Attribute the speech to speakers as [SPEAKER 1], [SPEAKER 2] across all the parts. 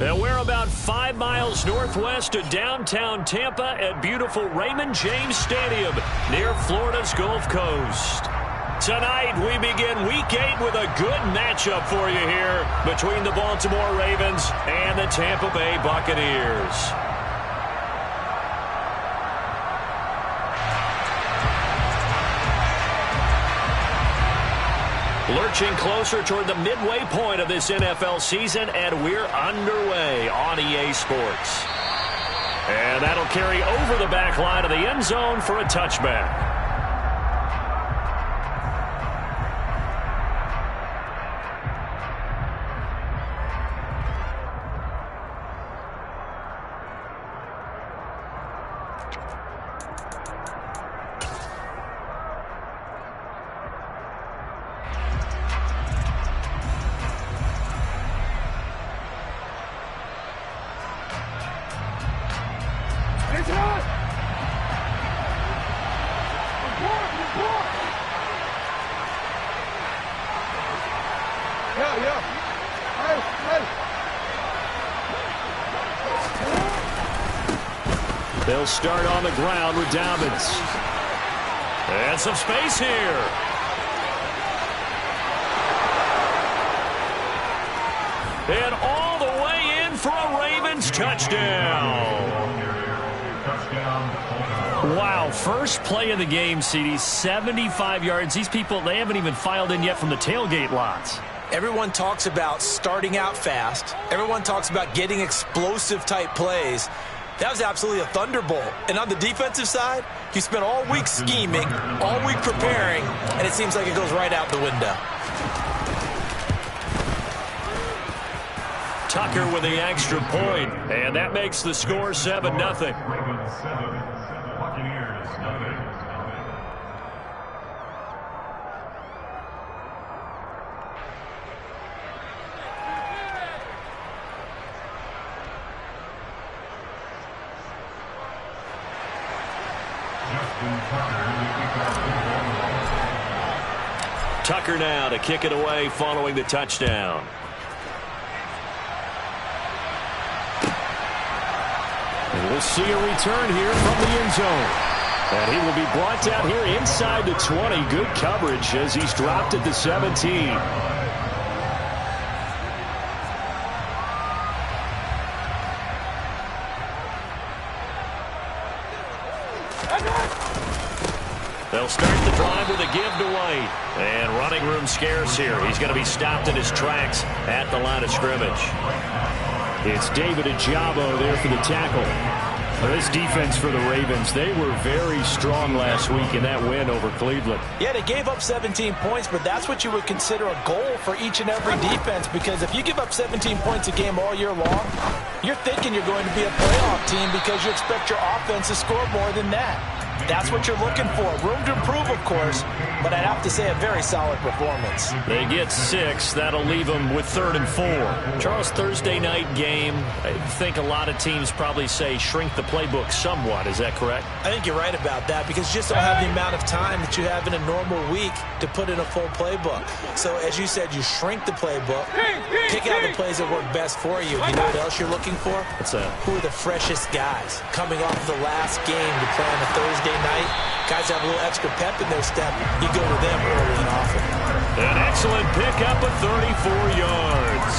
[SPEAKER 1] And we're about 5 miles northwest of downtown Tampa at beautiful Raymond James Stadium near Florida's Gulf Coast. Tonight, we begin Week 8 with a good matchup for you here between the Baltimore Ravens and the Tampa Bay Buccaneers. Lurching closer toward the midway point of this NFL season, and we're underway on EA Sports. And that'll carry over the back line of the end zone for a touchback. They'll start on the ground with Dobbins. And some space here. And all the way in for a Ravens touchdown. Wow, first play of the game, CD, 75 yards. These people, they haven't even filed in yet from the tailgate lots.
[SPEAKER 2] Everyone talks about starting out fast. Everyone talks about getting explosive type plays. That was absolutely a thunderbolt. And on the defensive side, you spent all week scheming, all week preparing, and it seems like it goes right out the window.
[SPEAKER 1] Tucker with the extra point, and that makes the score 7-0. Tucker now to kick it away following the touchdown. And we'll see a return here from the end zone. And he will be brought down here inside the 20. Good coverage as he's dropped at the 17. They'll start the drive with a give to White. And running room scarce here. He's going to be stopped in his tracks at the line of scrimmage. It's David Ajabo there for the tackle. Well, this defense for the Ravens, they were very strong last week in that win over Cleveland.
[SPEAKER 2] Yeah, they gave up 17 points, but that's what you would consider a goal for each and every defense, because if you give up 17 points a game all year long, you're thinking you're going to be a playoff team because you expect your offense to score more than that. That's what you're looking for. Room to improve, of course, but I'd have to say a very solid performance.
[SPEAKER 1] They get 6. That'll leave them with 3rd and 4. Charles, Thursday night game, I think a lot of teams probably say shrink the playbook somewhat. Is that correct?
[SPEAKER 2] I think you're right about that because you just don't have the amount of time that you have in a normal week to put in a full playbook. So, as you said, you shrink the playbook, pick out the plays that work best for you. You know what else you're looking for?
[SPEAKER 1] What's that?
[SPEAKER 2] Who are the freshest guys coming off the last game to play on a Thursday night? Guys have a little extra pep in their step. You go to them early and often.
[SPEAKER 1] An excellent pickup of 34 yards.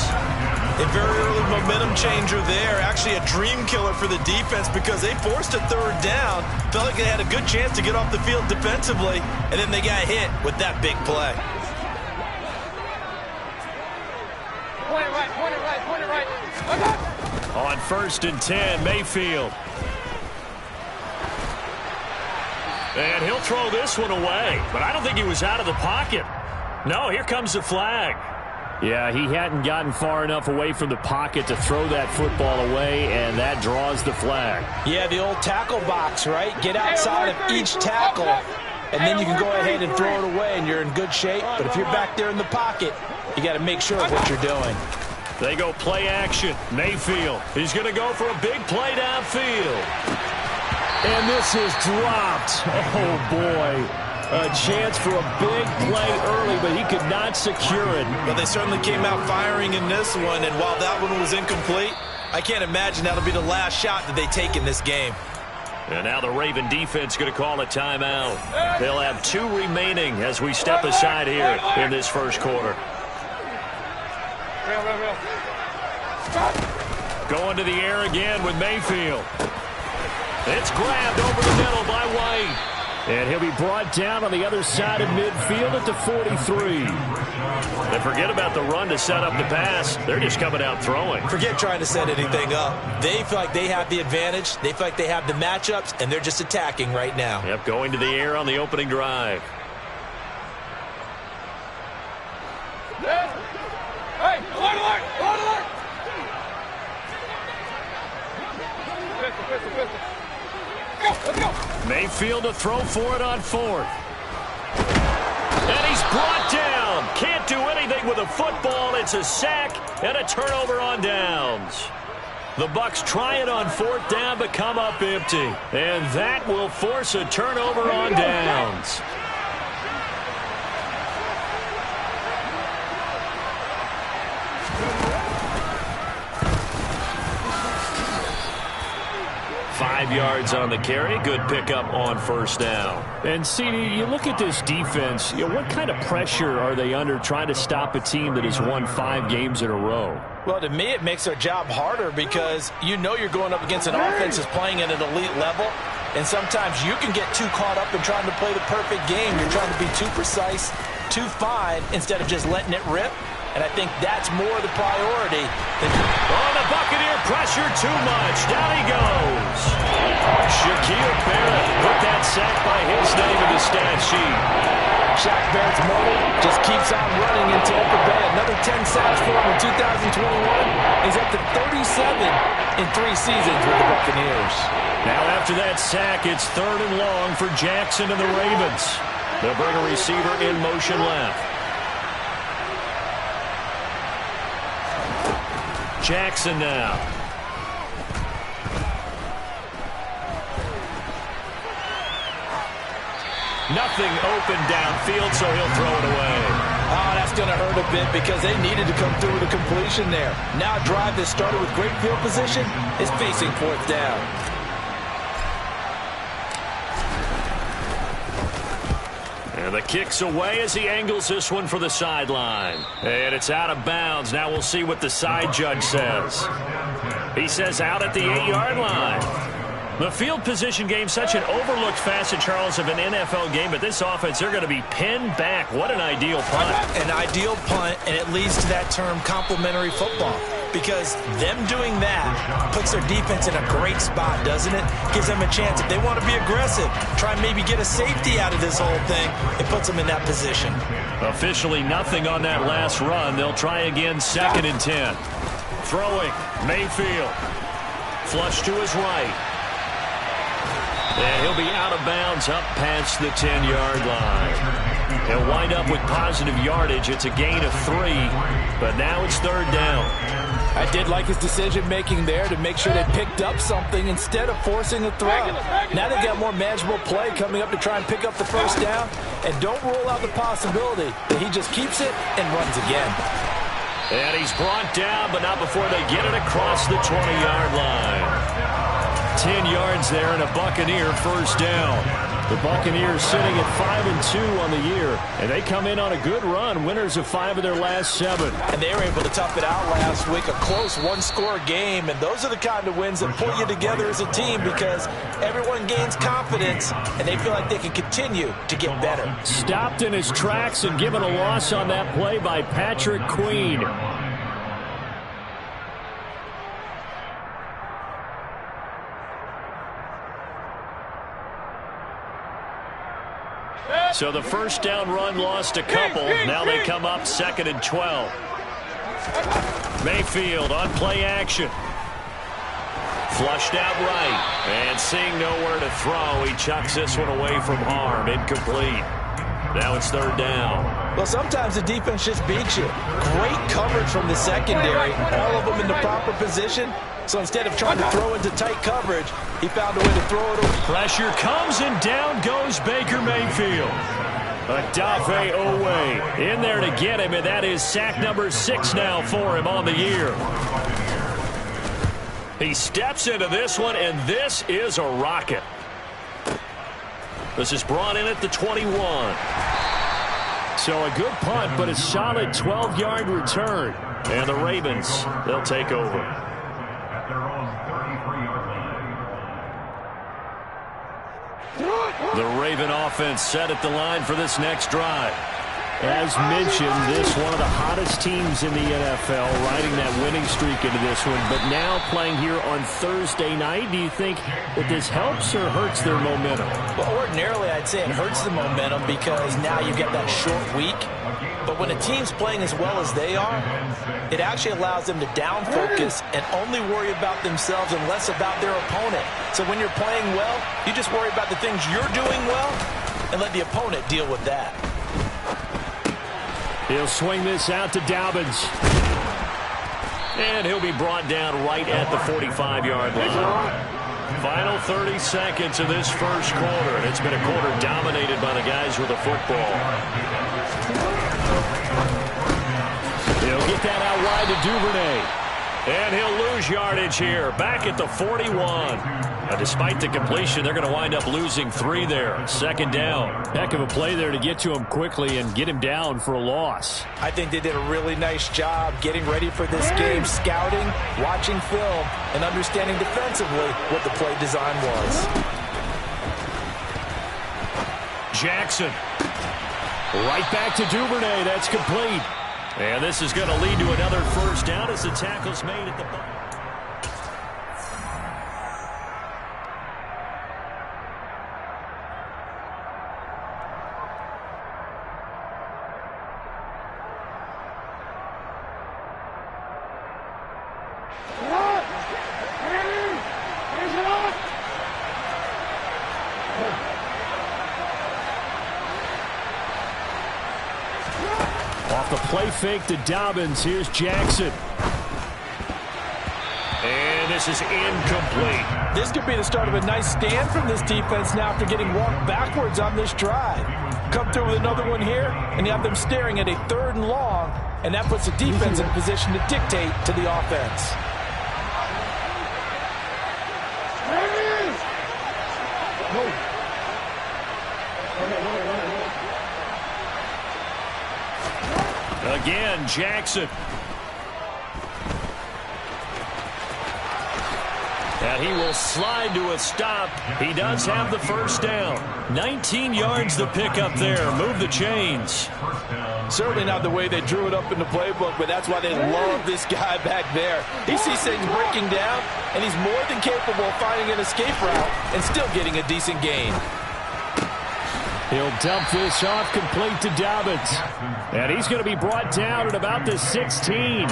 [SPEAKER 2] A very early momentum changer there. Actually a dream killer for the defense because they forced a 3rd down. Felt like they had a good chance to get off the field defensively, and then they got hit with that big play.
[SPEAKER 3] Point it right, point it right, point it right.
[SPEAKER 1] On 1st and 10, Mayfield. And he'll throw this one away, but I don't think he was out of the pocket. No, here comes the flag. Yeah, he hadn't gotten far enough away from the pocket to throw that football away, and that draws the flag.
[SPEAKER 2] Yeah, the old tackle box, right? Get outside of each tackle, and then you can go ahead and throw it away, and you're in good shape. But if you're back there in the pocket, you got to make sure of what you're doing.
[SPEAKER 1] They go play action. Mayfield, he's going to go for a big play downfield. And this is dropped. Oh, boy. A chance for a big play early, but he could not secure it.
[SPEAKER 2] But they certainly came out firing in this one, and while that one was incomplete, I can't imagine that'll be the last shot that they take in this game.
[SPEAKER 1] And now the Raven defense going to call a timeout. They'll have 2 remaining as we step aside here in this first quarter. Going to the air again with Mayfield. It's grabbed over the middle by White. And he'll be brought down on the other side of midfield at the 43. And forget about the run to set up the pass. They're just coming out throwing.
[SPEAKER 2] Forget trying to set anything up. They feel like they have the advantage. They feel like they have the matchups, and they're just attacking right now.
[SPEAKER 1] Yep, going to the air on the opening drive.
[SPEAKER 3] Hey, alert, alert, alert, alert. Pistol. Let's go.
[SPEAKER 1] Mayfield to throw for it on 4th. And he's brought down. Can't do anything with a football. It's a sack and a turnover on downs. The Bucs try it on 4th down but come up empty. And that will force a turnover on downs. Five yards on the carry. Good pickup on first down. And, CD, you look at this defense, what kind of pressure are they under trying to stop a team that has won 5 games in a row?
[SPEAKER 2] Well, to me, it makes their job harder because you know you're going up against an offense that's playing at an elite level, and sometimes you can get too caught up in trying to play the perfect game. You're trying to be too precise, too fine, instead of just letting it rip. And I think that's more the priority.
[SPEAKER 1] Oh, the Buccaneer pressure too much. Down he goes. Shaquille Barrett put that sack by his name in the stat sheet.
[SPEAKER 2] Shaq Barrett's motor just keeps on running in Tampa Bay. Another 10 sacks for him in 2021. He's up to 37 in 3 seasons with the Buccaneers.
[SPEAKER 1] Now after that sack, it's 3rd and long for Jackson and the Ravens. They'll bring a receiver in motion left. Jackson now. Nothing open downfield, so he'll throw it away.
[SPEAKER 2] Oh, that's going to hurt a bit because they needed to come through with a completion there. Now a drive that started with great field position is facing 4th down.
[SPEAKER 1] And the kick's away as he angles this one for the sideline. And it's out of bounds. Now we'll see what the side judge says. He says out at the 8-yard line. The field position game, such an overlooked facet, Charles, of an NFL game, but this offense, they're going to be pinned back. What an ideal punt.
[SPEAKER 2] An ideal punt, and it leads to that term complementary football. Because them doing that puts their defense in a great spot, doesn't it? Gives them a chance. If they want to be aggressive, try and maybe get a safety out of this whole thing, it puts them in that position.
[SPEAKER 1] Officially nothing on that last run. They'll try again, 2nd and 10. Throwing, Mayfield. Flush to his right. And he'll be out of bounds up past the 10-yard line. He'll wind up with positive yardage. It's a gain of 3, but now it's 3rd down.
[SPEAKER 2] I did like his decision-making there to make sure they picked up something instead of forcing a throw. Now they've got more manageable play coming up to try and pick up the first down, and don't rule out the possibility that he just keeps it and runs again.
[SPEAKER 1] And he's brought down, but not before they get it across the 20-yard line. 10 yards there and a Buccaneer first down. The Buccaneers sitting at 5-2 on the year, and they come in on a good run, winners of 5 of their last 7.
[SPEAKER 2] And they were able to tough it out last week, a close one-score game, and those are the kind of wins that pull you together as a team because everyone gains confidence, and they feel like they can continue to get better.
[SPEAKER 1] Stopped in his tracks and given a loss on that play by Patrick Queen. So the first down run lost a couple. Now they come up 2nd and 12. Mayfield on play action. Flushed out right. And seeing nowhere to throw, he chucks this one away from harm. Incomplete. Now it's 3rd down.
[SPEAKER 2] Well, sometimes the defense just beats you. Great coverage from the secondary. All of them in the proper position. So instead of trying to throw into tight coverage, he found a way to throw it away.
[SPEAKER 1] Pressure comes and down goes Baker Mayfield. Adafe Owe in there to get him, and that is sack number 6 now for him on the year. He steps into this one, and this is a rocket. This is brought in at the 21.
[SPEAKER 4] So a good punt, but a solid 12-yard return.
[SPEAKER 1] And the Ravens, they'll take over. The Raven offense set at the line for this next drive.
[SPEAKER 4] As mentioned, this one of the hottest teams in the NFL, riding that winning streak into this one, but now playing here on Thursday night. Do you think that this helps or hurts their momentum?
[SPEAKER 2] Well, ordinarily, I'd say it hurts the momentum because now you get that short week. But when a team's playing as well as they are, it actually allows them to down focus and only worry about themselves and less about their opponent. So when you're playing well, you just worry about the things you're doing well and let the opponent deal with that.
[SPEAKER 4] He'll swing this out to Dobbins.
[SPEAKER 1] And he'll be brought down right at the 45-yard line. Final 30 seconds of this first quarter, and it's been a quarter dominated by the guys with the football.
[SPEAKER 4] He'll get that out wide to Duvernay.
[SPEAKER 1] And he'll lose yardage here, back at the 41. Now, despite the completion, they're going to wind up losing 3 there. Second down.
[SPEAKER 4] Heck of a play there to get to him quickly and get him down for a loss.
[SPEAKER 2] I think they did a really nice job getting ready for this game, scouting, watching film, and understanding defensively what the play design was.
[SPEAKER 1] Jackson.
[SPEAKER 4] Right back to Duvernay. That's complete.
[SPEAKER 1] And this is going to lead to another first down as the tackle's made at the bottom.
[SPEAKER 4] Off the play fake to Dobbins. Here's Jackson.
[SPEAKER 1] And this is incomplete.
[SPEAKER 2] This could be the start of a nice stand from this defense now after getting walked backwards on this drive. Come through with another one here, and you have them staring at a 3rd and long, and that puts the defense in a position to dictate to the offense.
[SPEAKER 1] Again, Jackson. And he will slide to a stop. He does have the first down. 19 yards to pick up there. Move the chains.
[SPEAKER 2] Certainly not the way they drew it up in the playbook, but that's why they love this guy back there. He sees things breaking down, and he's more than capable of finding an escape route and still getting a decent gain.
[SPEAKER 4] He'll dump this off complete to Dobbins. And he's going to be brought down at about the 16.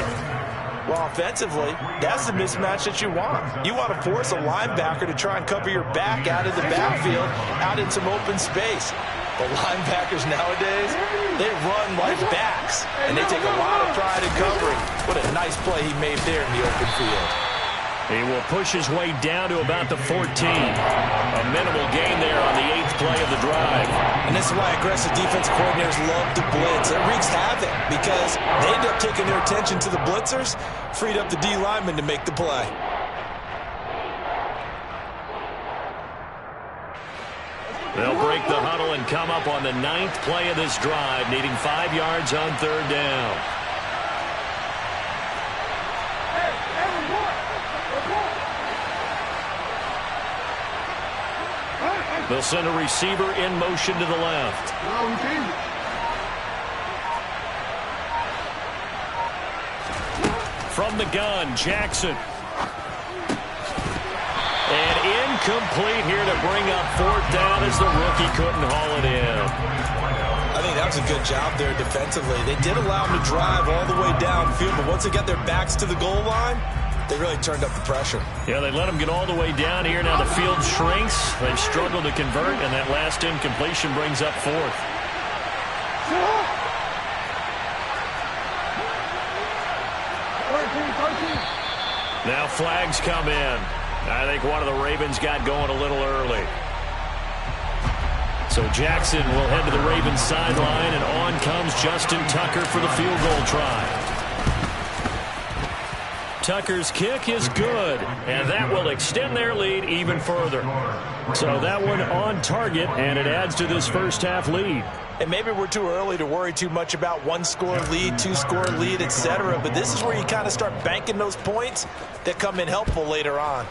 [SPEAKER 2] Well, offensively, that's the mismatch that you want. You want to force a linebacker to try and cover your back out of the backfield, out in some open space. But linebackers nowadays, they run like backs, and they take a lot of pride in covering. What a nice play he made there in the open field.
[SPEAKER 1] He will push his way down to about the 14. A minimal gain there on the 8th play of the drive.
[SPEAKER 2] And this is why aggressive defense coordinators love to blitz. It wreaks havoc because they end up taking their attention to the blitzers, freed up the D lineman to make the play.
[SPEAKER 1] They'll break the huddle and come up on the 9th play of this drive, needing 5 yards on 3rd down. They'll send a receiver in motion to the left. From the gun, Jackson. And incomplete here to bring up 4th down as the rookie couldn't haul it in.
[SPEAKER 2] I think that was a good job there defensively. They did allow them to drive all the way downfield, but once they got their backs to the goal line, they really turned up the pressure.
[SPEAKER 1] Yeah, they let them get all the way down here. Now the field shrinks. They've struggled to convert, and that last incompletion brings up 4th. Now flags come in. I think one of the Ravens got going a little early. So Jackson will head to the Ravens sideline, and on comes Justin Tucker for the field goal try. Tucker's kick is good, and that will extend their lead even further. So that one on target, and it adds to this first half lead.
[SPEAKER 2] And maybe we're too early to worry too much about one-score lead, two-score lead, etc. But this is where you kind of start banking those points that come in helpful later on.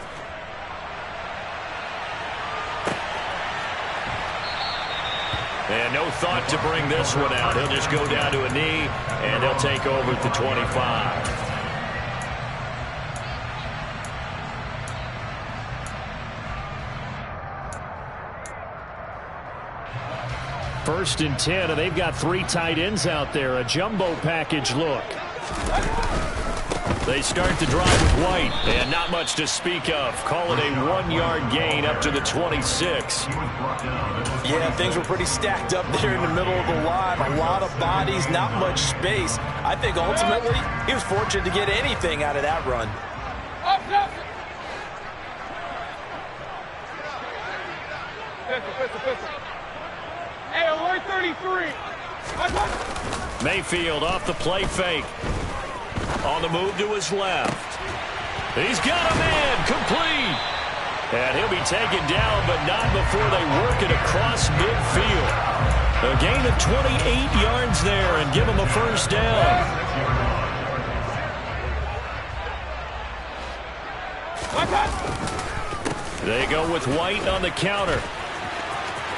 [SPEAKER 1] And no thought to bring this one out. He'll just go down to a knee, and he'll take over at the 25.
[SPEAKER 4] First and 10, and they've got 3 tight ends out there. A jumbo package look.
[SPEAKER 1] They start the drive with White, and not much to speak of. Call it a 1-yard gain up to the 26.
[SPEAKER 2] Yeah, things were pretty stacked up there in the middle of the line. A lot of bodies, not much space. I think ultimately he was fortunate to get anything out of that run.
[SPEAKER 3] Pistol. Hey, alert 33.
[SPEAKER 1] Mayfield off the play fake. On the move to his left. He's got a man complete. And he'll be taken down, but not before they work it across midfield. A gain of 28 yards there and give him a first down. They go with White on the counter.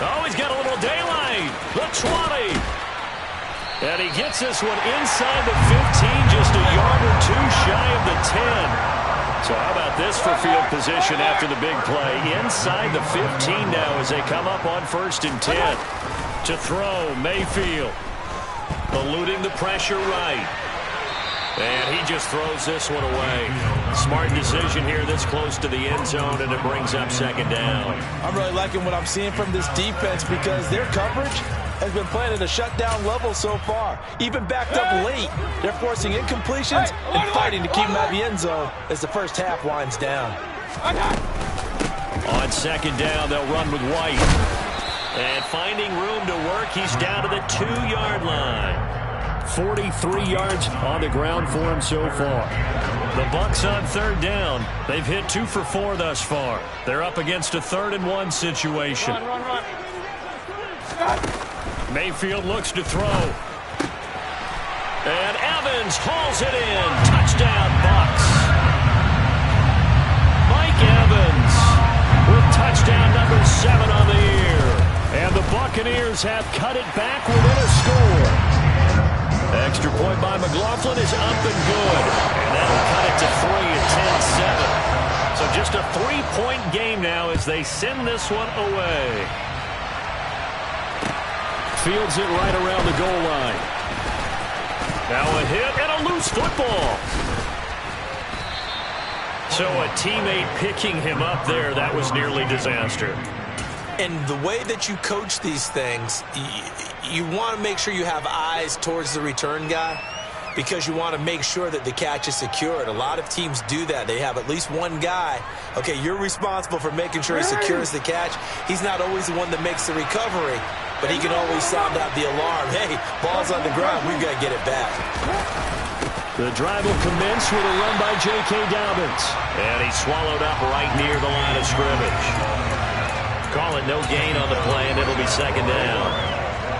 [SPEAKER 1] Oh, he's got a little daylight. The 20. And he gets this one inside the 15, just a yard or two shy of the 10. So how about this for field position after the big play? Inside the 15 now as they come up on 1st and 10. To throw, Mayfield. Eluding the pressure right. And he just throws this one away. Smart decision here this close to the end zone, and it brings up 2nd down.
[SPEAKER 2] I'm really liking what I'm seeing from this defense because their coverage has been playing at a shutdown level so far. Even backed up late, they're forcing incompletions and fighting to keep them out of the end zone as the first half winds down.
[SPEAKER 1] On 2nd down, they'll run with White. And finding room to work, he's down to the 2-yard line.
[SPEAKER 4] 43 yards on the ground for him so far.
[SPEAKER 1] The Bucs on 3rd down. They've hit 2 for 4 thus far. They're up against a 3rd and 1 situation.
[SPEAKER 3] Run.
[SPEAKER 1] Mayfield looks to throw. And Evans hauls it in. Touchdown, Bucs. Mike Evans with touchdown number 7 on the year.
[SPEAKER 4] And the Buccaneers have cut it back within a score.
[SPEAKER 1] Extra point by McLaughlin is up and good. And that'll cut it to 3 at 10-7. So just a 3-point game now as they send this one away.
[SPEAKER 4] Fields it right around the goal line.
[SPEAKER 1] Now a hit and a loose football. So a teammate picking him up there, that was nearly disaster.
[SPEAKER 2] And the way that you coach these things, you want to make sure you have eyes towards the return guy because you want to make sure that the catch is secured. A lot of teams do that. They have at least one guy. Okay, you're responsible for making sure he secures the catch. He's not always the one that makes the recovery, but he can always sound out the alarm. Hey, ball's on the ground. We've got to get it back.
[SPEAKER 4] The drive will commence with a run by J.K. Dobbins.
[SPEAKER 1] And he's swallowed up right near the line of scrimmage. Call it no gain on the play, and it'll be 2nd down.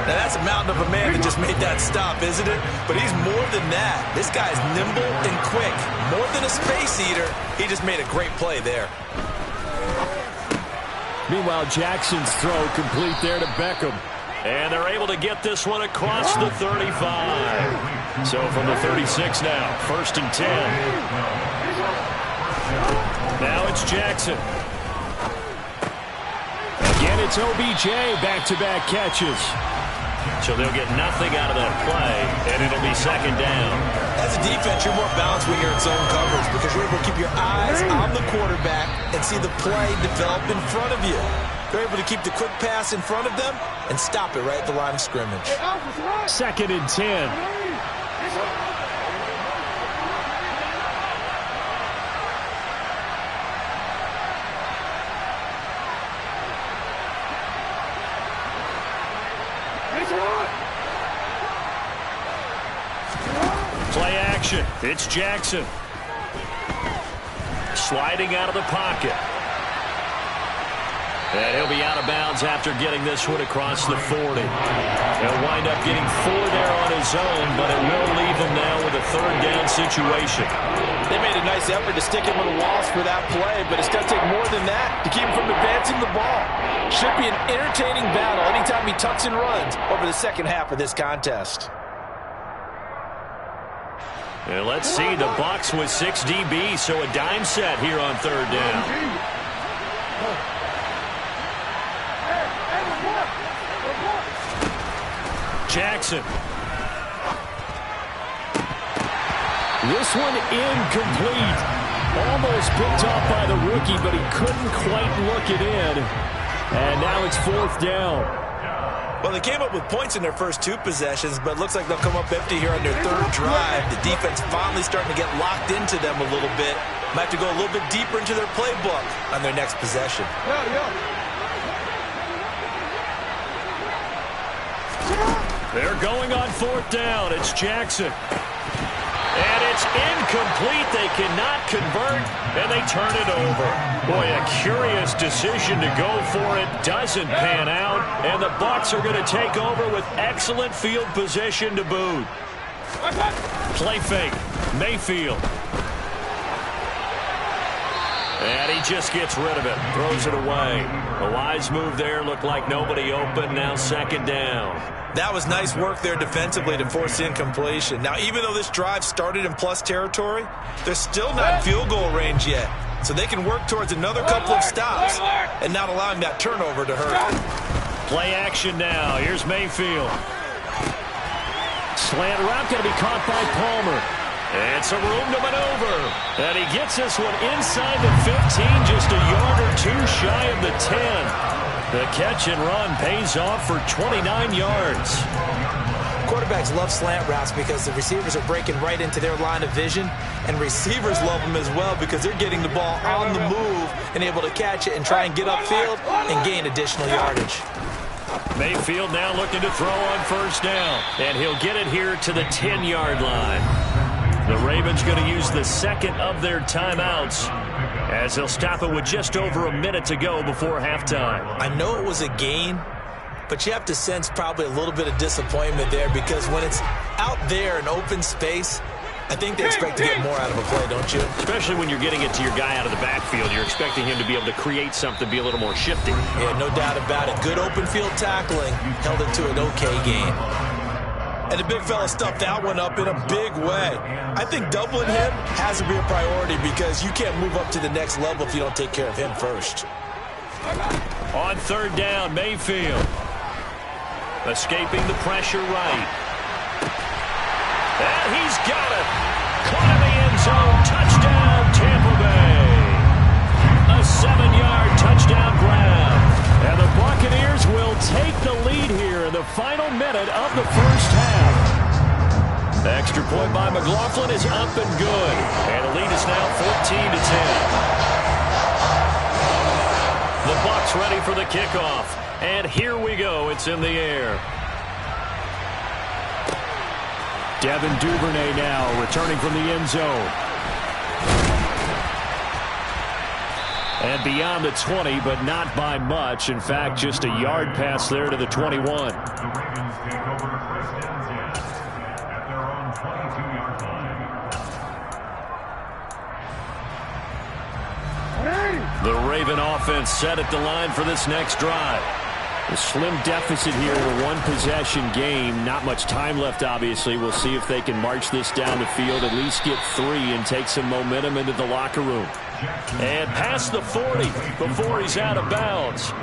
[SPEAKER 2] Now, that's a mountain of a man that just made that stop, isn't it? But he's more than that. This guy's nimble and quick. More than a space eater, he just made a great play there.
[SPEAKER 4] Meanwhile, Jackson's throw complete there to Beckham.
[SPEAKER 1] And they're able to get this one across the 35. So from the 36 now, 1st and 10. Now it's Jackson.
[SPEAKER 4] Again, it's OBJ, back-to-back catches.
[SPEAKER 1] So they'll get nothing out of that play, and it'll be 2nd down.
[SPEAKER 2] As a defense, you're more balanced when you're in zone coverage because you're able to keep your eyes on the quarterback and see the play develop in front of you. They're able to keep the quick pass in front of them and stop it right at the line of scrimmage.
[SPEAKER 4] 2nd and 10.
[SPEAKER 1] Play action. It's Jackson. sliding out of the pocket. And he'll be out of bounds after getting this one across the 40. He'll wind up getting 4 there on his own, but it will leave him now with a 3rd down situation.
[SPEAKER 2] They made a nice effort to stick him with a loss for that play, but it's going to take more than that to keep him from advancing the ball. Should be an entertaining battle anytime he tucks and runs over the second half of this contest.
[SPEAKER 1] And let's see, the Bucs with 6 DBs, so a dime set here on 3rd down. Jackson.
[SPEAKER 4] This one incomplete. Almost picked off by the rookie, but he couldn't quite look it in. And now it's 4th down.
[SPEAKER 2] Well, they came up with points in their first 2 possessions, but it looks like they'll come up empty here on their 3rd drive. The defense finally starting to get locked into them a little bit. Might have to go a little bit deeper into their playbook on their next possession.
[SPEAKER 1] They're going on 4th down. It's Jackson. And it's incomplete. They cannot convert, and they turn it over. Boy, a curious decision to go for it. Doesn't pan out, and the Bucs are going to take over with excellent field position to boot. Play fake. Mayfield. And he just gets rid of it. Throws it away. A wise move there. Looked like nobody open. Now 2nd down.
[SPEAKER 2] That was nice work there defensively to force the incompletion. Now, even though this drive started in plus territory, they're still not in field goal range yet. So they can work towards another couple of stops and not allowing that turnover to hurt.
[SPEAKER 1] Play action now. Here's Mayfield.
[SPEAKER 4] Slant route going to be caught by Palmer.
[SPEAKER 1] And some room to maneuver. And he gets this one inside the 15, just a yard or 2 shy of the 10. The catch and run pays off for 29 yards.
[SPEAKER 2] Quarterbacks love slant routes because the receivers are breaking right into their line of vision, and receivers love them as well because they're getting the ball on the move and able to catch it and try and get upfield and gain additional yardage.
[SPEAKER 1] Mayfield now looking to throw on 1st down, and he'll get it here to the 10-yard line. The Ravens going to use the 2nd of their timeouts as they'll stop it with just over a minute to go before halftime.
[SPEAKER 2] I know it was a gain, but you have to sense probably a little bit of disappointment there because when it's out there in open space, I think they expect to get more out of a play, don't you?
[SPEAKER 1] Especially when you're getting it to your guy out of the backfield. You're expecting him to be able to create something, be a little more shifty.
[SPEAKER 2] Yeah, no doubt about it. Good open field tackling held it to an okay gain. And the big fella stuffed that one up in a big way. I think doubling him has to be a priority because you can't move up to the next level if you don't take care of him first.
[SPEAKER 1] On 3rd down, Mayfield. Escaping the pressure right. And he's got it. Caught in the end zone. Touchdown, Tampa Bay. A 7-yard touchdown grab. And the Buccaneers will take the lead here in the final minute of the first half. The extra point by McLaughlin is up and good. And the lead is now 14-10. The Bucs ready for the kickoff. And here we go. It's in the air.
[SPEAKER 4] Devin Duvernay now returning from the end zone. And beyond the 20, but not by much. In fact, just a yard pass there to the 21.
[SPEAKER 1] The Raven offense set at the line for this next drive.
[SPEAKER 4] A slim deficit here in a one-possession game. Not much time left, obviously. We'll see if they can march this down the field, at least get 3, and take some momentum into the locker room.
[SPEAKER 1] And past the 40 before he's out of bounds.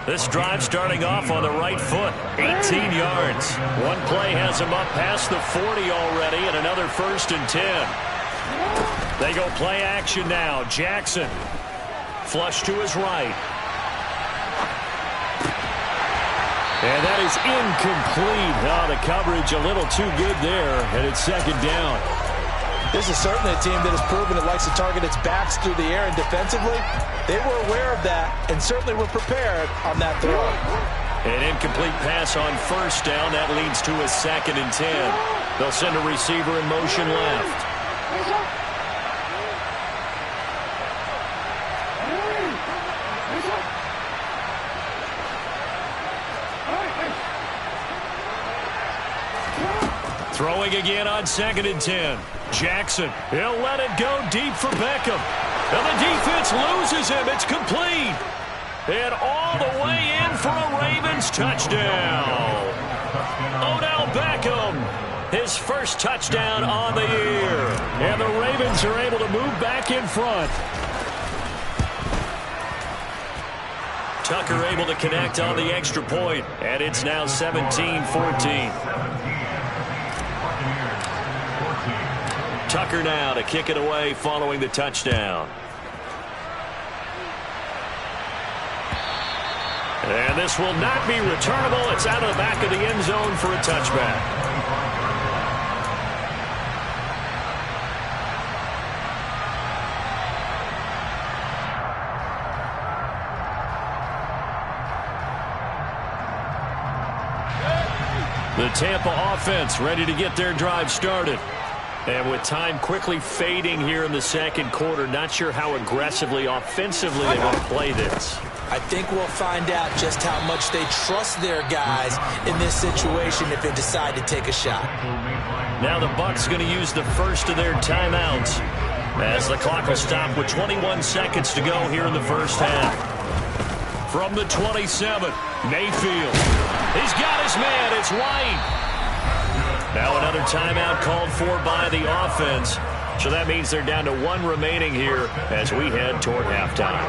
[SPEAKER 1] This drive starting off on the right foot. 18 yards. One play has him up past the 40 already, and another 1st and 10. They go play action now. Jackson. Flush to his right.
[SPEAKER 4] And that is incomplete. Oh, the coverage a little too good there, and it's 2nd down.
[SPEAKER 2] This is certainly a team that has proven it likes to target its backs through the air, and defensively, they were aware of that and certainly were prepared on that throw.
[SPEAKER 1] An incomplete pass on 1st down. That leads to a 2nd and 10. They'll send a receiver in motion left. Throwing again on 2nd and 10. Jackson, he'll let it go deep for Beckham. And the defense loses him. It's complete. And all the way in for a Ravens touchdown. Odell Beckham, his first touchdown on the year. And the Ravens are able to move back in front. Tucker able to connect on the extra point, and it's now 17-14. Tucker now to kick it away following the touchdown. And this will not be returnable. It's out of the back of the end zone for a touchback. The Tampa offense ready to get their drive started. And with time quickly fading here in the second quarter, not sure how aggressively, offensively they want to play this.
[SPEAKER 2] I think we'll find out just how much they trust their guys in this situation if they decide to take a shot.
[SPEAKER 1] Now the Bucs going to use the first of their timeouts as the clock will stop with 21 seconds to go here in the first half. From the 27, Mayfield. He's got his man. It's White. Now another timeout called for by the offense. So that means they're down to one remaining here as we head toward halftime.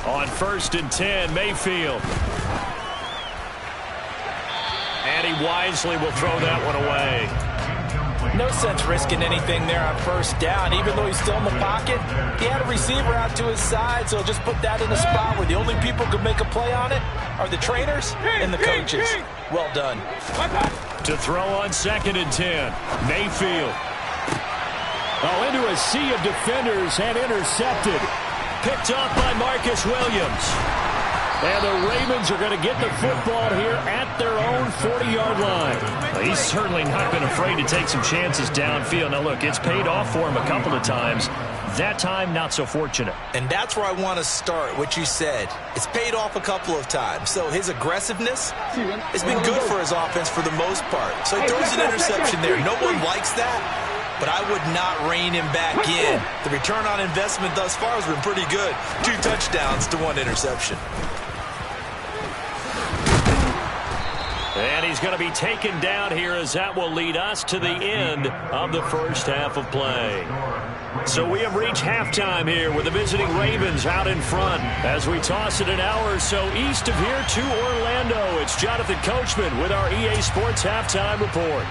[SPEAKER 1] On 1st and 10, Mayfield. And he wisely will throw that one away.
[SPEAKER 2] No sense risking anything there on 1st down. Even though he's still in the pocket, he had a receiver out to his side, so just put that in a spot where the only people who can make a play on it are the trainers and the coaches. Well done.
[SPEAKER 1] To throw on 2nd and 10, Mayfield.
[SPEAKER 4] Oh, into a sea of defenders and intercepted.
[SPEAKER 1] Picked off by Marcus Williams.
[SPEAKER 4] And the Ravens are going to get the football here at their own 40-yard line.
[SPEAKER 1] Well, he's certainly not been afraid to take some chances downfield. Now, look, it's paid off for him a couple of times. That time, not so fortunate.
[SPEAKER 2] And that's where I want to start, what you said. It's paid off a couple of times. So his aggressiveness has been good for his offense for the most part. So he throws an interception there. No one likes that, but I would not rein him back in. The return on investment thus far has been pretty good. 2 touchdowns to 1 interception.
[SPEAKER 1] And he's going to be taken down here as that will lead us to the end of the first half of play. So we have reached halftime here with the visiting Ravens out in front. As we toss it an hour or so east of here to Orlando, it's Jonathan Coachman with our EA Sports Halftime Report.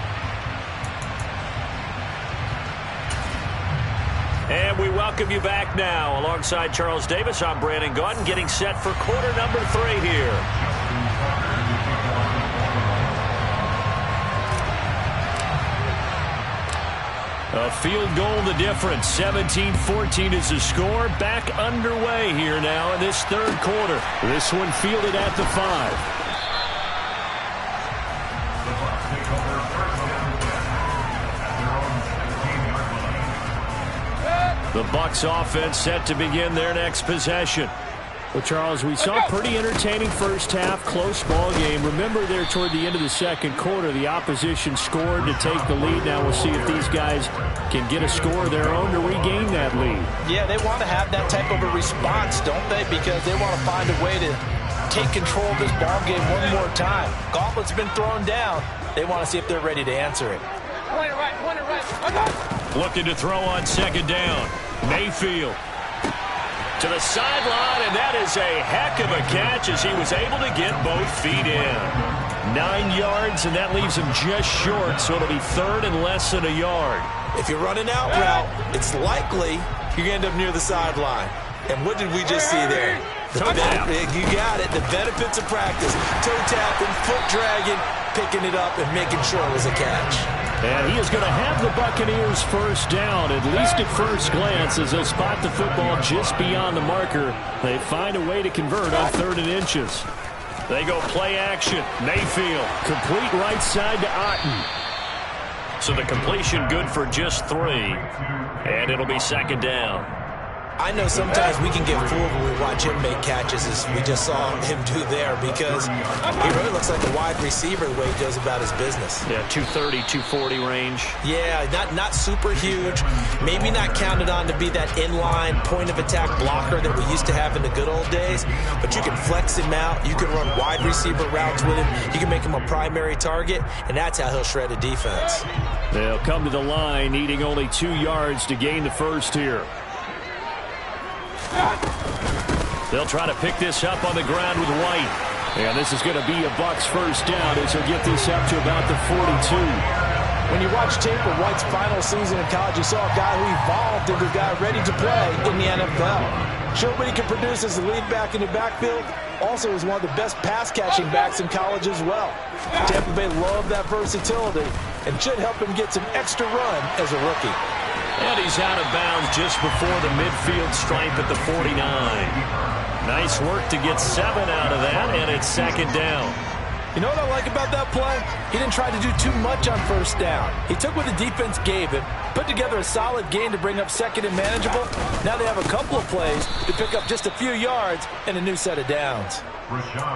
[SPEAKER 1] And we welcome you back now. Alongside Charles Davis, I'm Brandon Gaudin, getting set for quarter number 3 here. A field goal the difference. 17-14 is the score. Back underway here now in this third quarter.
[SPEAKER 4] This one fielded at the 5.
[SPEAKER 1] The Bucs offense set to begin their next possession.
[SPEAKER 4] Well, Charles, we saw a pretty entertaining first half, close ball game. Remember there toward the end of the second quarter, the opposition scored to take the lead. Now we'll see if these guys can get a score of their own to regain that lead.
[SPEAKER 2] Yeah, they want to have that type of a response, don't they? Because they want to find a way to take control of this ball game one more time. Gauntlet's been thrown down. They want to see if they're ready to answer it.
[SPEAKER 1] Looking to throw on 2nd down. Mayfield. To the sideline, and that is a heck of a catch as he was able to get both feet in. 9 yards, and that leaves him just short, so it'll be 3rd and less than a yard.
[SPEAKER 2] If you're running out route, it's likely you're going to end up near the sideline. And what did we just see there? You got it. The benefits of practice. Toe tapping, foot dragging, picking it up, and making sure it was a catch.
[SPEAKER 4] And he is going to have the Buccaneers first down, at least at first glance, as they'll spot the football just beyond the marker. They find a way to convert on 3rd and inches.
[SPEAKER 1] They go play action. Mayfield.
[SPEAKER 4] Complete right side to Otten.
[SPEAKER 1] So the completion good for just 3. And it'll be 2nd down.
[SPEAKER 2] I know sometimes we can get fooled when we watch him make catches, as we just saw him do there, because he really looks like a wide receiver the way he goes about his business.
[SPEAKER 1] Yeah, 230, 240 range.
[SPEAKER 2] Yeah, not super huge. Maybe not counted on to be that inline point-of-attack blocker that we used to have in the good old days, but you can flex him out. You can run wide receiver routes with him. You can make him a primary target, and that's how he'll shred a defense.
[SPEAKER 4] They'll come to the line, needing only 2 yards to gain the first here.
[SPEAKER 1] They'll try to pick this up on the ground with White.
[SPEAKER 4] And this is going to be a Bucs first down as he'll get this up to about the 42.
[SPEAKER 2] When you watch tape of White's final season in college, you saw a guy who evolved into a guy ready to play in the NFL. Showed what he can produce as a lead back in the backfield. Also is one of the best pass-catching backs in college as well. Tampa Bay loved that versatility and should help him get some extra run as a rookie.
[SPEAKER 1] And he's out of bounds just before the midfield stripe at the 49. Nice work to get 7 out of that, and it's second down.
[SPEAKER 2] You know what I like about that play? He didn't try to do too much on first down. He took what the defense gave him, put together a solid gain to bring up second and manageable. Now they have a couple of plays to pick up just a few yards and a new set of downs.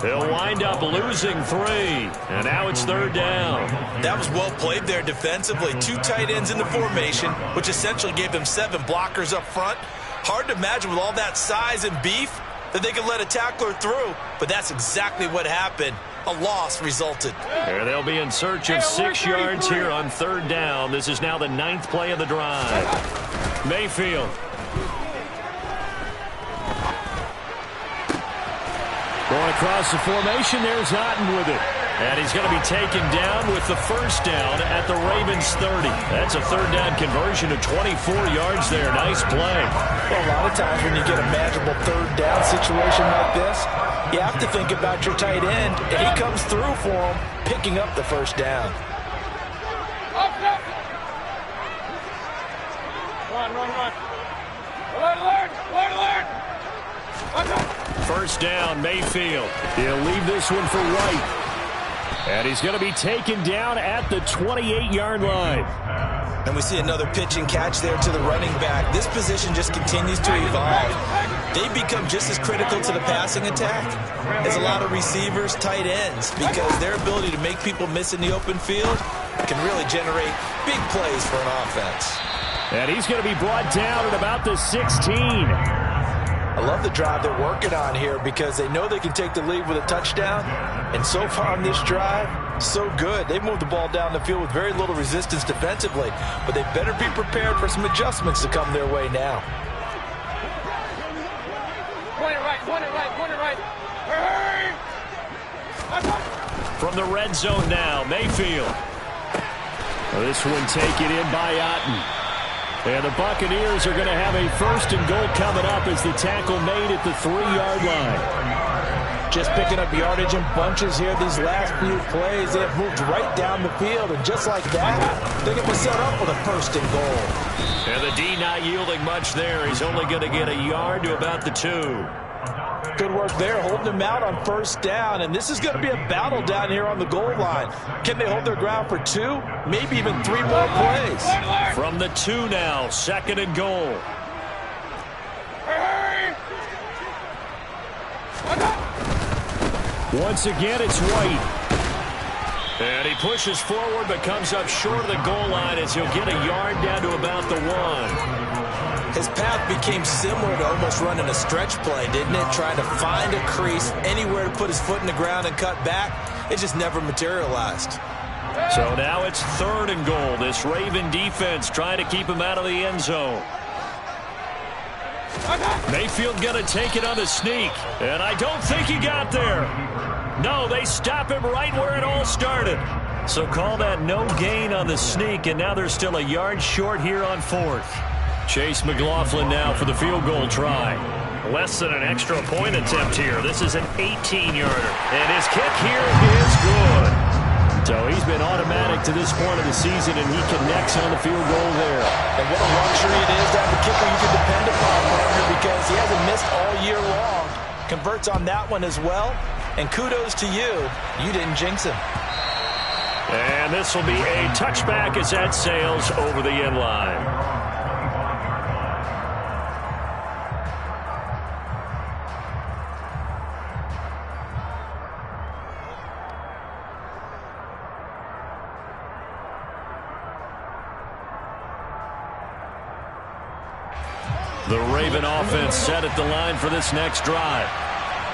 [SPEAKER 1] They'll wind up losing 3, and now it's third down.
[SPEAKER 2] That was well played there defensively. 2 tight ends in the formation, which essentially gave them 7 blockers up front. Hard to imagine with all that size and beef that they could let a tackler through, but that's exactly what happened. A loss resulted.
[SPEAKER 1] There they'll be in search of 6 yards here on third down. This is now the 9th play of the drive. Mayfield.
[SPEAKER 4] Going across the formation, there's Otten with it.
[SPEAKER 1] And he's going to be taken down with the first down at the Ravens 30. That's a third down conversion of 24 yards there. Nice play.
[SPEAKER 2] Well, a lot of times when you get a manageable third down situation like this, you have to think about your tight end, and he comes through for him, picking up the first down.
[SPEAKER 3] Run. Alert.
[SPEAKER 1] First down, Mayfield.
[SPEAKER 4] He'll leave this one for White. And he's going to be taken down at the 28-yard line.
[SPEAKER 2] And we see another pitch and catch there to the running back. This position just continues to evolve. They become just as critical to the passing attack as a lot of receivers, tight ends, because their ability to make people miss in the open field can really generate big plays for an offense.
[SPEAKER 4] And he's going to be brought down at about the 16.
[SPEAKER 2] I love the drive they're working on here because they know they can take the lead with a touchdown. And so far on this drive, so good. They've moved the ball down the field with very little resistance defensively, but they better be prepared for some adjustments to come their way now.
[SPEAKER 3] Point it right. Hurry!
[SPEAKER 1] From the red zone now, Mayfield.
[SPEAKER 4] This one taken in by Otten. And the Buccaneers are going to have a first and goal coming up as the tackle made at the 3-yard line.
[SPEAKER 2] Just picking up yardage in bunches here these last few plays. They have moved right down the field, and just like that, they get set up with a first and goal.
[SPEAKER 1] And the D not yielding much there. He's only going to get a yard to about the 2.
[SPEAKER 2] Good work there, holding them out on first down, and this is going to be a battle down here on the goal line. Can they hold their ground for 2, maybe even 3 more plays?
[SPEAKER 1] From the 2 now, second and goal.
[SPEAKER 4] Once again, it's White.
[SPEAKER 1] And he pushes forward but comes up short of the goal line as he'll get a yard down to about the 1.
[SPEAKER 2] His path became similar to almost running a stretch play, didn't it? Trying to find a crease, anywhere to put his foot in the ground and cut back. It just never materialized.
[SPEAKER 1] So now it's third and goal. This Raven defense trying to keep him out of the end zone. Mayfield going to take it on the sneak. And I don't think he got there. No, they stop him right where it all started. So call that no gain on the sneak, and now they're still a yard short here on 4th. Chase McLaughlin now for the field goal try. Less than an extra point attempt here. This is an 18-yarder. And his kick here is good.
[SPEAKER 4] So he's been automatic to this point of the season, and he connects on the field goal there.
[SPEAKER 2] And what a luxury it is to have a kicker you can depend upon, partner, because he hasn't missed all year long. Converts on that one as well. And kudos to you. You didn't jinx him.
[SPEAKER 1] And this will be a touchback as that sails over the end line. The Raven offense set at the line for this next drive.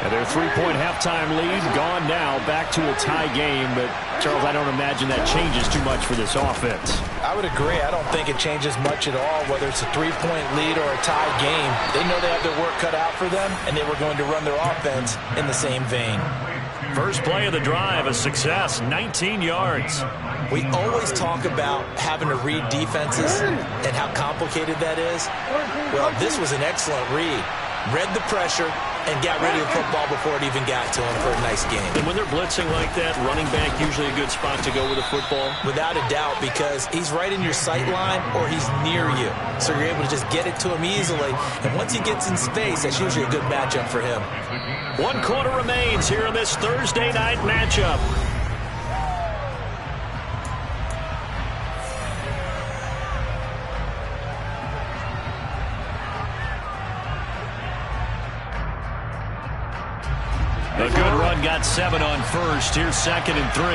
[SPEAKER 4] And their three-point halftime lead gone now, back to a tie game. But, Charles, I don't imagine that changes too much for this offense.
[SPEAKER 2] I would agree. I don't think it changes much at all, whether it's a three-point lead or a tie game. They know they have their work cut out for them, and they were going to run their offense in the same vein.
[SPEAKER 1] First play of the drive, a success, 19 yards.
[SPEAKER 2] We always talk about having to read defenses and how complicated that is. Well, this was an excellent read. Read the pressure and got rid of the football before it even got to him for a nice game.
[SPEAKER 1] And when they're blitzing like that, running back usually a good spot to go with the football?
[SPEAKER 2] Without a doubt, because he's right in your sight line or he's near you. So you're able to just get it to him easily. And once he gets in space, that's usually a good matchup for him.
[SPEAKER 1] 1 quarter remains here in this Thursday night matchup. A good run, got 7 on first. Here's 2nd and 3.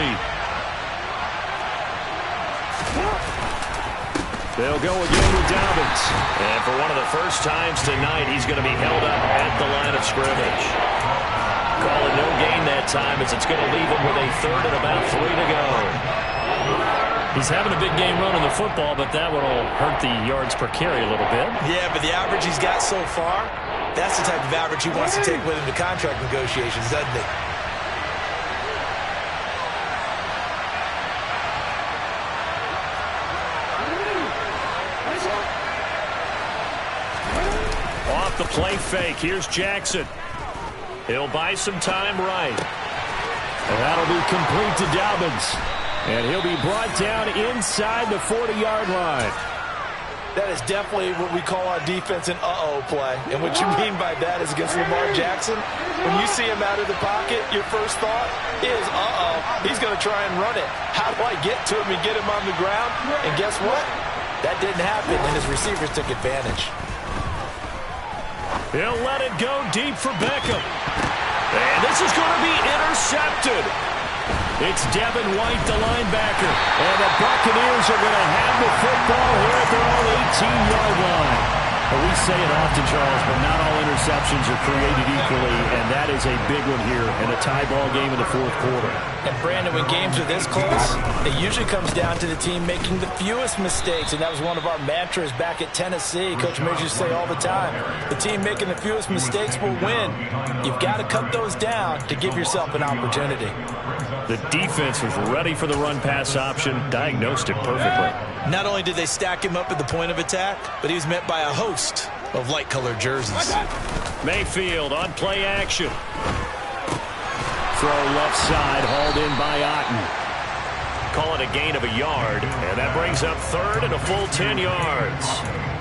[SPEAKER 4] They'll go again with Dobbins.
[SPEAKER 1] And for one of the first times tonight, he's going to be held up at the line of scrimmage. Call it no gain that time, as it's going to leave him with a 3rd and about 3 to go.
[SPEAKER 4] He's having a big game running the football, but that will hurt the yards per carry a little bit.
[SPEAKER 2] Yeah, but the average he's got so far, that's the type of average he wants to take with him to contract negotiations, doesn't he?
[SPEAKER 1] Off the play fake, here's Jackson. He'll buy some time right.
[SPEAKER 4] And that'll be complete to Dobbins. And he'll be brought down inside the 40-yard line.
[SPEAKER 2] That is definitely what we call our defense an uh-oh play. And what you mean by that is against Lamar Jackson, when you see him out of the pocket, your first thought is, uh-oh, he's going to try and run it. How do I get to him and get him on the ground? And guess what? That didn't happen, and his receivers took advantage.
[SPEAKER 1] He'll let it go deep for Beckham. And this is going to be intercepted. It's Devin White, the linebacker. And the Buccaneers are going to have the football here at their own 18-yard line.
[SPEAKER 4] Well, we say it often, Charles, but not all interceptions are created equally, and that is a big one here in a tie ball game in the 4th quarter.
[SPEAKER 2] And, Brandon, when games are this close, it usually comes down to the team making the fewest mistakes, and that was one of our mantras back at Tennessee. Coach Mears used to say all the time, the team making the fewest mistakes will win. You've got to cut those down to give yourself an opportunity.
[SPEAKER 1] The defense was ready for the run-pass option, diagnosed it perfectly.
[SPEAKER 2] Not only did they stack him up at the point of attack, but he was met by a host of light-colored jerseys.
[SPEAKER 1] Mayfield on play action.
[SPEAKER 4] Throw left side, hauled in by Otten.
[SPEAKER 1] Call it a gain of a yard, and that brings up 3rd and a full 10 yards.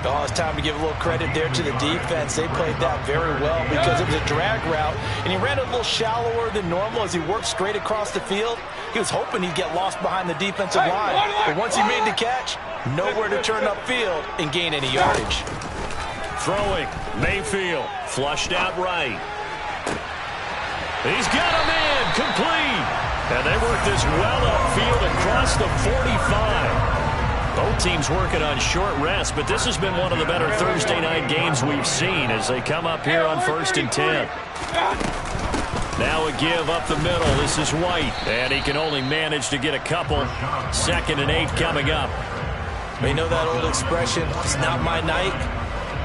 [SPEAKER 2] Oh, it's time to give a little credit there to the defense. They played that very well because it was a drag route, and he ran a little shallower than normal as he worked straight across the field. He was hoping he'd get lost behind the defensive line, but once he made the catch, nowhere to turn upfield and gain any yardage.
[SPEAKER 1] Throwing, Mayfield, flushed out right. He's got a man, complete. And they work this well upfield across the 45. Both teams working on short rest, but this has been one of the better Thursday night games we've seen as they come up here on 1st and 10. Now a give up the middle. This is White, and he can only manage to get a couple. 2nd and 8 coming up.
[SPEAKER 2] You know that old expression, it's not my night?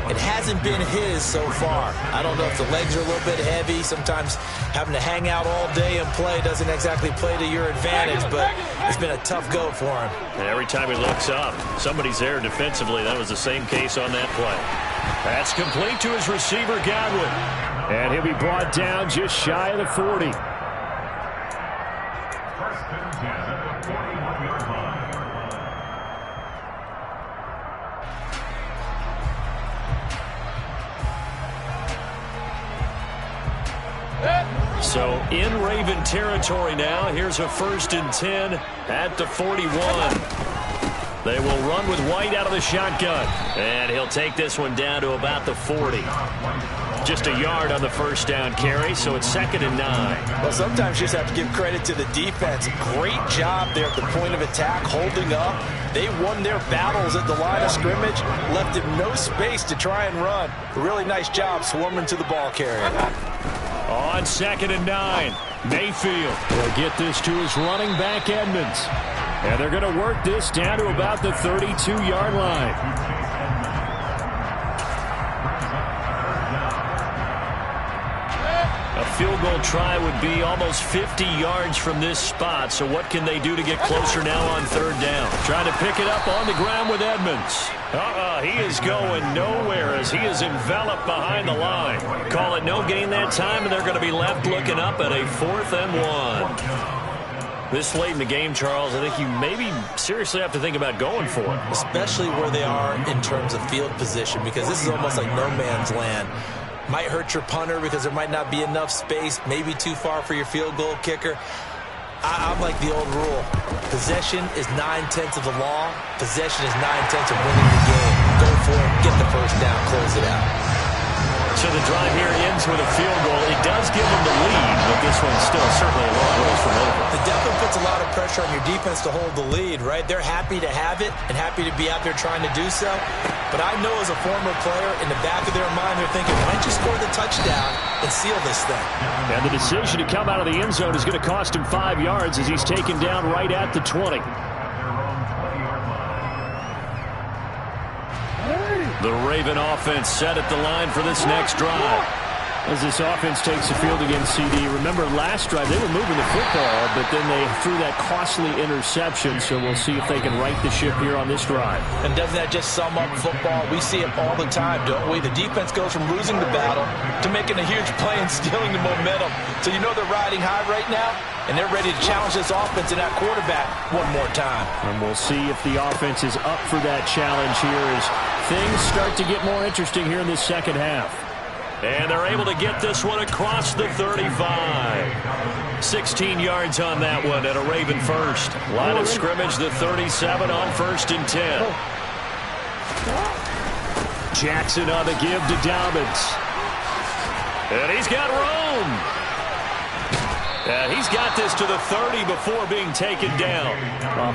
[SPEAKER 2] It hasn't been his so far. I don't know if the legs are a little bit heavy. Sometimes having to hang out all day and play doesn't exactly play to your advantage, but it's been a tough go for him.
[SPEAKER 1] And every time he looks up, somebody's there defensively. That was the same case on that play. That's complete to his receiver, Godwin.
[SPEAKER 4] And he'll be brought down just shy of the 40.
[SPEAKER 1] So in Raven territory now. Here's a 1st and 10 at the 41. They will run with White out of the shotgun. And he'll take this one down to about the 40. Just a yard on the first down carry, so it's 2nd and 9.
[SPEAKER 2] Well, sometimes you just have to give credit to the defense. Great job there at the point of attack, holding up. They won their battles at the line of scrimmage, left him no space to try and run. Really nice job swarming to the ball carrier.
[SPEAKER 1] On 2nd and 9, Mayfield will get this to his running back, Edmonds. And they're going to work this down to about the 32-yard line. A field goal try would be almost 50 yards from this spot. So what can they do to get closer now on 3rd down? Trying to pick it up on the ground with Edmonds. He is going nowhere as he is enveloped behind the line. Call it no gain that time, and they're going to be left looking up at a 4th and 1. This late in the game, Charles, I think you maybe seriously have to think about going for it.
[SPEAKER 2] Especially where they are in terms of field position, because this is almost like no man's land. Might hurt your punter because there might not be enough space, maybe too far for your field goal kicker. I'm like the old rule. Possession is 9/10 of the law. Possession is 9/10 of winning the game. Go for it, get the first down, close it out.
[SPEAKER 1] So the drive here ends with a field goal. It does give them the lead, but this one's still certainly a long ways from over.
[SPEAKER 2] It definitely puts a lot of pressure on your defense to hold the lead, right? They're happy to have it and happy to be out there trying to do so. But I know as a former player, in the back of their mind, they're thinking, why don't you score the touchdown and seal this thing?
[SPEAKER 1] And the decision to come out of the end zone is going to cost him 5 yards as he's taken down right at the 20. The Raven offense set at the line for this next drive. As this offense takes the field against CD, remember last drive they were moving the football, but then they threw that costly interception, so we'll see if they can right the ship here on this drive.
[SPEAKER 2] And doesn't that just sum up football? We see it all the time, don't we? The defense goes from losing the battle to making a huge play and stealing the momentum. So you know they're riding high right now, and they're ready to challenge this offense and that quarterback one more time.
[SPEAKER 1] And we'll see if the offense is up for that challenge here as things start to get more interesting here in this second half. And they're able to get this one across the 35. 16 yards on that one at a Raven first. Line of scrimmage, the 37 on 1st and 10. Jackson on the give to Dobbins. And he's got room. And he's got this to the 30 before being taken down.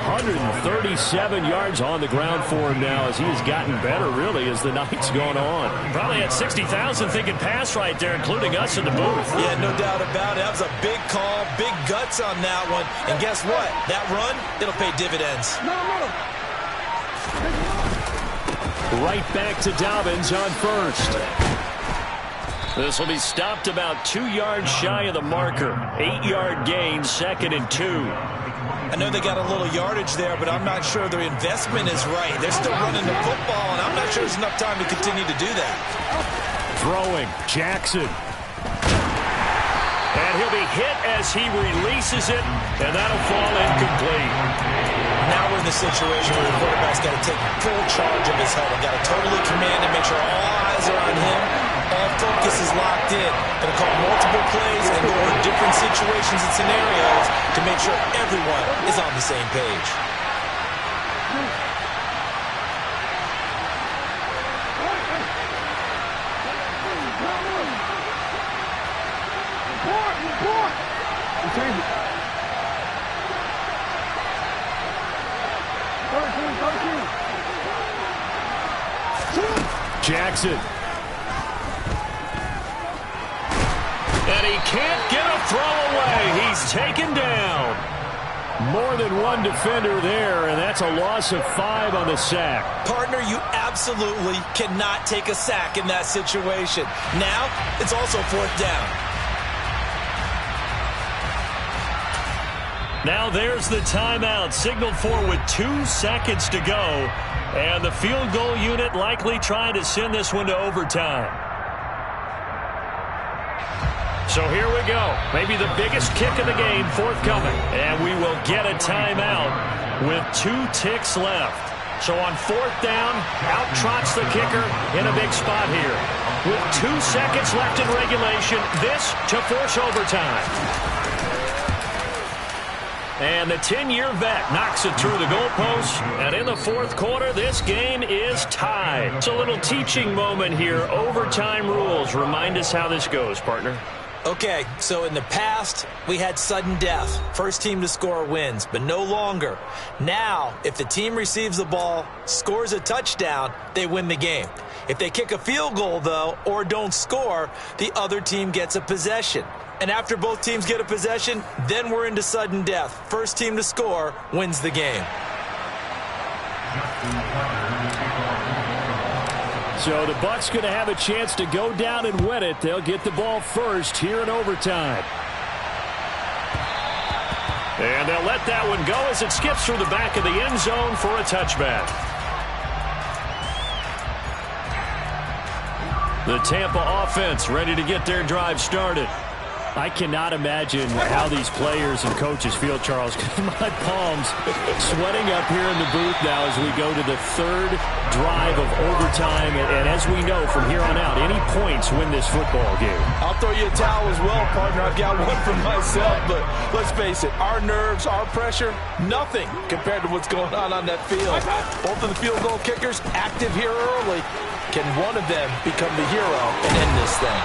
[SPEAKER 1] 137 yards on the ground for him now as he has gotten better, really, as the night's gone on. Probably had 60,000 thinking pass right there, including us in the booth.
[SPEAKER 2] Yeah, no doubt about it. That was a big call, big guts on that one. And guess what? That run, it'll pay dividends.
[SPEAKER 1] Right back to Dobbins on 1st. This will be stopped about 2 yards shy of the marker. 8-yard gain, 2nd and 2.
[SPEAKER 2] I know they got a little yardage there, but I'm not sure their investment is right. They're still running the football, and I'm not sure there's enough time to continue to do that.
[SPEAKER 1] Throwing, Jackson. And he'll be hit as he releases it, and that'll fall incomplete.
[SPEAKER 2] Now we're in the situation where the quarterback's got to take full charge of his huddle. Got to totally command and make sure all eyes are on him. All focus is locked in. Going to call multiple plays and go over different situations and scenarios to make sure everyone is on the same page.
[SPEAKER 1] Jackson. And he can't get a throw away. He's taken down. More than one defender there, and that's a loss of 5 on the sack.
[SPEAKER 2] Partner, you absolutely cannot take a sack in that situation. Now, it's also 4th down.
[SPEAKER 1] Now there's the timeout signaled for with 2 seconds to go. And the field goal unit likely trying to send this one to overtime. So here we go. Maybe the biggest kick of the game forthcoming. And we will get a timeout with 2 ticks left. So on 4th down, out trots the kicker in a big spot here. With 2 seconds left in regulation, this to force overtime. And the 10-year vet knocks it through the goalpost. And in the fourth quarter, this game is tied. It's a little teaching moment here. Overtime rules. Remind us how this goes, partner.
[SPEAKER 2] Okay, so in the past, we had sudden death. First team to score wins, but no longer. Now, if the team receives the ball, scores a touchdown, they win the game. If they kick a field goal, though, or don't score, the other team gets a possession. And after both teams get a possession, then we're into sudden death. First team to score wins the game.
[SPEAKER 4] So the Bucs going to have a chance to go down and win it. They'll get the ball first here in overtime.
[SPEAKER 1] And they'll let that one go as it skips through the back of the end zone for a touchback. The Tampa offense ready to get their drive started.
[SPEAKER 4] I cannot imagine how these players and coaches feel, Charles. My palms sweating up here in the booth now as we go to the third drive of overtime. And as we know from here on out, any points win this football game.
[SPEAKER 2] I'll throw you a towel as well, partner. I've got one for myself, but let's face it, our nerves, our pressure, nothing compared to what's going on that field. Both of the field goal kickers active here early. Can one of them become the hero and end this thing?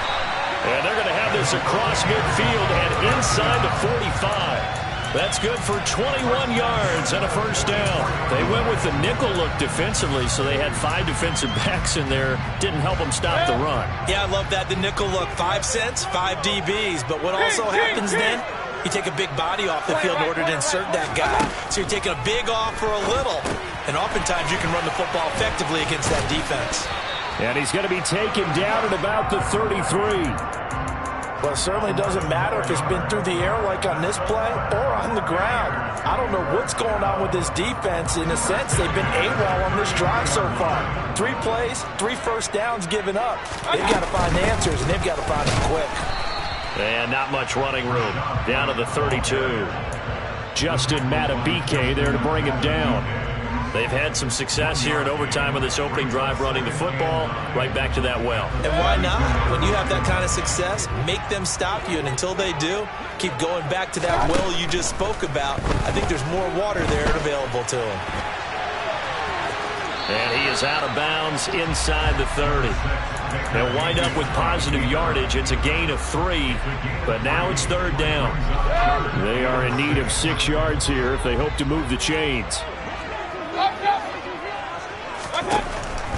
[SPEAKER 1] And they're going to have this across midfield and inside the 45. That's good for 21 yards and a first down. They went with the nickel look defensively, so they had 5 defensive backs in there. Didn't help them stop the run.
[SPEAKER 2] Yeah, I love that. The nickel look, 5 cents, 5 DBs. But what also happens then, you take a big body off the field in order to insert that guy. So you're taking a big off for a little. And oftentimes you can run the football effectively against that defense.
[SPEAKER 4] And he's going to be taken down at about the 33.
[SPEAKER 2] Well, it certainly doesn't matter if it's been through the air like on this play or on the ground. I don't know what's going on with this defense. In a sense, they've been AWOL on this drive so far. 3 plays, 3 first downs given up. They've got to find answers, and they've got to find them quick.
[SPEAKER 1] And not much running room. Down to the 32.
[SPEAKER 4] Justin Matabike there to bring him down.
[SPEAKER 1] They've had some success here in overtime of this opening drive running the football right back to that well.
[SPEAKER 2] And why not? When you have that kind of success, make them stop you. And until they do, keep going back to that well you just spoke about. I think there's more water there available to him.
[SPEAKER 1] And he is out of bounds inside the 30. They'll wind up with positive yardage. It's a gain of 3, but now it's third down.
[SPEAKER 4] They are in need of 6 yards here if they hope to move the chains.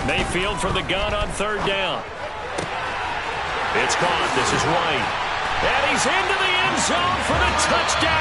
[SPEAKER 1] Mayfield from the gun on third down. It's caught. This is White. And he's into the end zone for the touchdown.